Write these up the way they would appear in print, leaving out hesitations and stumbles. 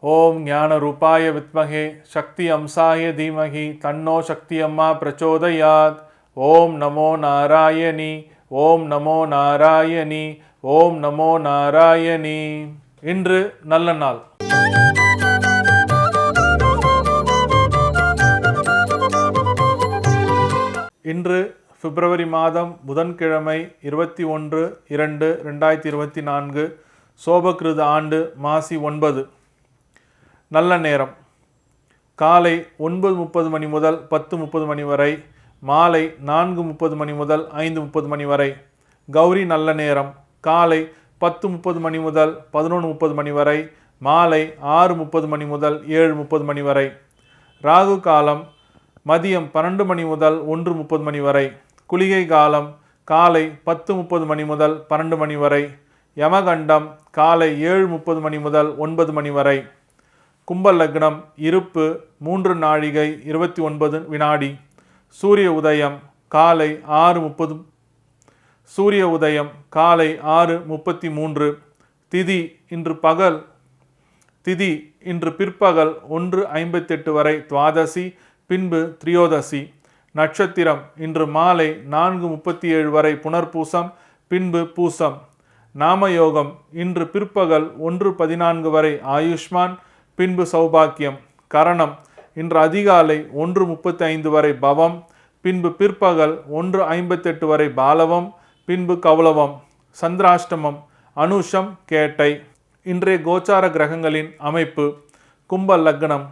ஓம் ஞான ரூபாய வித்மகே சக்தி அம்சாய தீமகி தன்னோ சக்தி அம்மா பிரச்சோதயாத். ஓம் நமோ நாராயணி, ஓம் நமோ நாராயணி, ஓம் நமோ நாராயணி. இன்று நல்ல நாள். இன்று பிப்ரவரி மாதம் புதன்கிழமை 21/2/2024 சோபகிருத ஆண்டு மாசி 9. நல்ல நேரம் காலை 9:30 மணி முதல் 10:30 மணி வரை, மாலை 4:30 மணி முதல் 5:30 மணி வரை. கௌரி நல்ல நேரம் காலை 10:30 மணி முதல் 11:30 மணி வரை, மாலை 6:30 மணி முதல் 7:30 மணி வரை. ராகு காலம் மதியம் 12 மணி முதல் 1:30 மணி வரை. குளிகை காலம் காலை 10:30 மணி முதல் 12 மணி வரை. யமகண்டம் காலை 7:30 மணி முதல் 9 மணி வரை. கும்ப லக்னம் இருப்பு 3 நாழிகை 29 வினாடி. சூரிய உதயம் காலை 6:30. சூரிய உதயம் காலை 6:33. திதி இன்று பிற்பகல் 1:58 வரை துவாதசி, பின்பு திரியோதசி. நட்சத்திரம் இன்று மாலை 4:37 வரை புனர்பூசம், பின்பு பூசம். நாமயோகம் இன்று பிற்பகல் 1:14 வரை ஆயுஷ்மான், பின்பு சௌபாக்கியம். கரணம் இன்று அதிகாலை 1:35 வரை பவம், பின்பு பிற்பகல் 1:58 வரை பாலவம், பின்பு கௌலவம். சந்திராஷ்டமம் அனுஷம் கேட்டை. இன்றைய கோச்சார கிரகங்களின் அமைப்பு. கும்ப லக்னம்.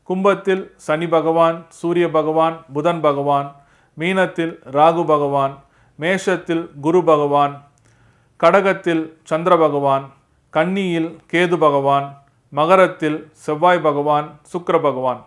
கும்பத்தில் சனி பகவான், சூரிய பகவான், புதன் பகவான். மீனத்தில் ராகு பகவான். மேஷத்தில் குரு பகவான். கடகத்தில் சந்திர பகவான். கன்னியில் கேது பகவான். மகரத்தில் செவ்வாய் பகவான், சுக்கிர பகவான்.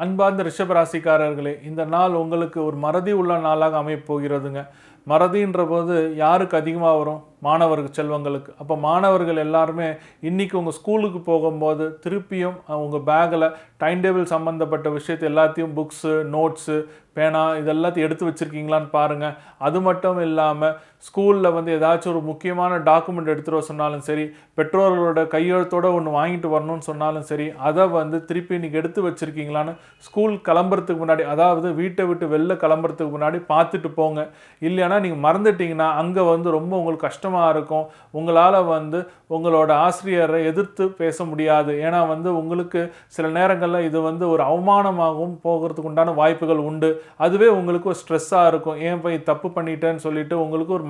அன்பார்ந்த ரிஷபராசிக்காரர்களே, இந்த நாள் உங்களுக்கு ஒரு மறதி உள்ள நாளாக அமையப் போகிறதுங்க. மறதின்ற போது யாருக்கு அதிகமாக வரும்? மாணவர்கள் செல்வங்களுக்கு. அப்போ மாணவர்கள் எல்லாருமே இன்றைக்கி உங்கள் ஸ்கூலுக்கு போகும்போது திருப்பியும் உங்கள் பேக்கில் டைம் டேபிள் சம்மந்தப்பட்ட விஷயத்தை எல்லாத்தையும், புக்ஸு, நோட்ஸு, பேனா இதெல்லாத்தையும் எடுத்து வச்சுருக்கீங்களான்னு பாருங்கள். அது மட்டும் இல்லாமல் ஸ்கூலில் வந்து ஏதாச்சும் ஒரு முக்கியமான டாக்குமெண்ட் எடுத்துகிட்டு வர சொன்னாலும் சரி, பெற்றோர்களோட கையெழுத்தோடு ஒன்று வாங்கிட்டு வரணும்னு சொன்னாலும் சரி, அதை வந்து திருப்பி இன்றைக்கி எடுத்து வச்சுருக்கீங்களான்னு ஸ்கூல் கிளம்புறதுக்கு முன்னாடி, அதாவது வீட்டை விட்டு வெளில கிளம்புறதுக்கு முன்னாடி பார்த்துட்டு போங்க. இல்லைன்னா நீங்கள் மறந்துட்டிங்கன்னா அங்கே வந்து ரொம்ப உங்களுக்கு கஷ்டமாக இருக்கும். உங்களால் வந்து உங்களோட ஆசிரியரை எதிர்த்து பேச முடியாது. ஏன்னா வந்து உங்களுக்கு சில நேரங்களில் இது வந்து ஒரு அவமானமாகவும் போகிறதுக்கு உண்டான வாய்ப்புகள் உண்டு. அதுவே உங்களுக்கு ஒரு ஸ்ட்ரெஸ்ஸாக இருக்கும். ஏன் போய் தப்பு பண்ணிட்டேன்னு சொல்லிட்டு உங்களுக்கு ஒரு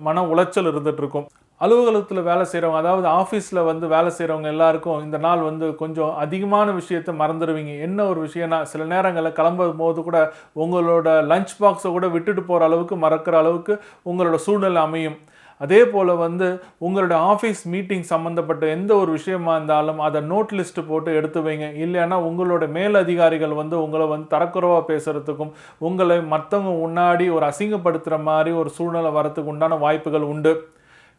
மன உளைச்சல் இருந்துகிட்டு இருக்கும். அலுவலகத்தில் வேலை செய்கிறவங்க, அதாவது ஆஃபீஸில் வந்து வேலை செய்கிறவங்க எல்லாருக்கும் இந்த நாள் வந்து கொஞ்சம் அதிகமான விஷயத்தை மறந்துடுவீங்க. என்ன ஒரு விஷயம்னா, சில நேரங்களில் கிளம்பும் போது கூட உங்களோட லஞ்ச் பாக்ஸை கூட விட்டுட்டு போகிற அளவுக்கு மறக்கிற அளவுக்கு உங்களோட சூழ்நிலை அமையும். அதே போல் வந்து உங்களோட ஆஃபீஸ் மீட்டிங் சம்மந்தப்பட்ட எந்த ஒரு விஷயமா இருந்தாலும் அதை நோட் லிஸ்ட்டு போட்டு எடுத்து வைங்க. இல்லைன்னா உங்களோட மேல் அதிகாரிகள் வந்து உங்களை வந்து தரக்குறைவாக பேசுகிறதுக்கும், உங்களை மற்றவங்க முன்னாடி ஒரு அசிங்கப்படுத்துகிற மாதிரி ஒரு சூழ்நிலை வரத்துக்கு உண்டான வாய்ப்புகள் உண்டு.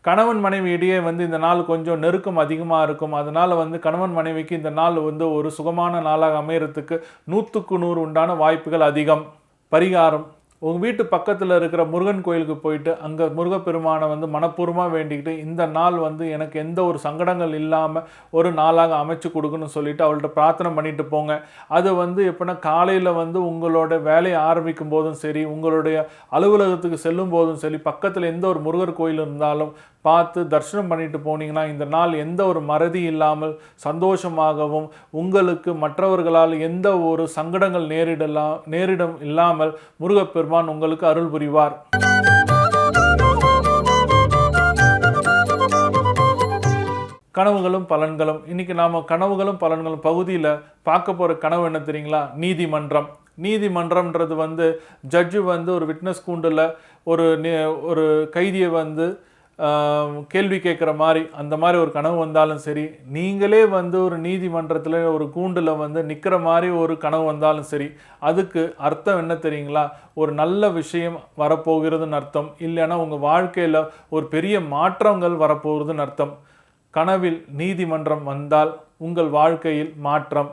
கணவன் மனைவி இடையே வந்து இந்த நாள் கொஞ்சம் நெருக்கம் அதிகமாக இருக்கும். அதனால் வந்து கணவன் மனைவிக்கு இந்த நாள் வந்து ஒரு சுகமான நாளாக அமையறதுக்கு 100க்கு 100 உண்டான வாய்ப்புகள் அதிகம். பரிகாரம்: உங்கள் வீட்டு பக்கத்தில் இருக்கிற முருகன் கோயிலுக்கு போயிட்டு அங்கே முருகப்பெருமானை வந்து மனப்பூர்வமாக வேண்டிக்கிட்டு, இந்த நாள் வந்து எனக்கு எந்த ஒரு சங்கடங்கள் இல்லாமல் ஒரு நாளாக அமைச்சு கொடுக்குன்னு சொல்லிட்டு அவள்கிட்ட பிரார்த்தனை பண்ணிட்டு போங்க. அது வந்து எப்படின்னா, காலையில் வந்து உங்களோட வேலையை ஆரம்பிக்கும் போதும் சரி, உங்களுடைய அலுவலகத்துக்கு செல்லும் போதும் சரி, பக்கத்தில் எந்த ஒரு முருகர் கோயில் இருந்தாலும் பார்த்து தரிசனம் பண்ணிட்டு போனீங்கன்னா இந்த நாள் எந்த ஒரு மறதி இல்லாமல் சந்தோஷமாகவும், உங்களுக்கு மற்றவர்களால் எந்த ஒரு சங்கடங்கள் நேரிடம் இல்லாமல் முருகப்பெருமான் உங்களுக்கு அருள் புரிவார். கனவுகளும் பலன்களும். இன்னைக்கு நாம கனவுகளும் பலன்களும் பகுதியில் பார்க்க போகிற கனவு என்ன தெரியுங்களா? நீதிமன்றம். நீதிமன்றம்ன்றது வந்து ஜட்ஜு வந்து ஒரு விட்னஸ் கூண்டில் ஒரு கைதியை வந்து கேள்வி கேட்குற மாதிரி, அந்த மாதிரி ஒரு கனவு வந்தாலும் சரி, நீங்களே வந்து ஒரு நீதிமன்றத்தில் ஒரு கூண்டில் வந்து நிற்கிற மாதிரி ஒரு கனவு வந்தாலும் சரி, அதுக்கு அர்த்தம் என்ன தெரியுங்களா? ஒரு நல்ல விஷயம் வரப்போகிறதுன்னு அர்த்தம். இல்லைன்னா உங்கள் வாழ்க்கையில் ஒரு பெரிய மாற்றங்கள் வரப்போகிறதுன்னு அர்த்தம். கனவில் நீதிமன்றம் வந்தால் உங்கள் வாழ்க்கையில் மாற்றம்.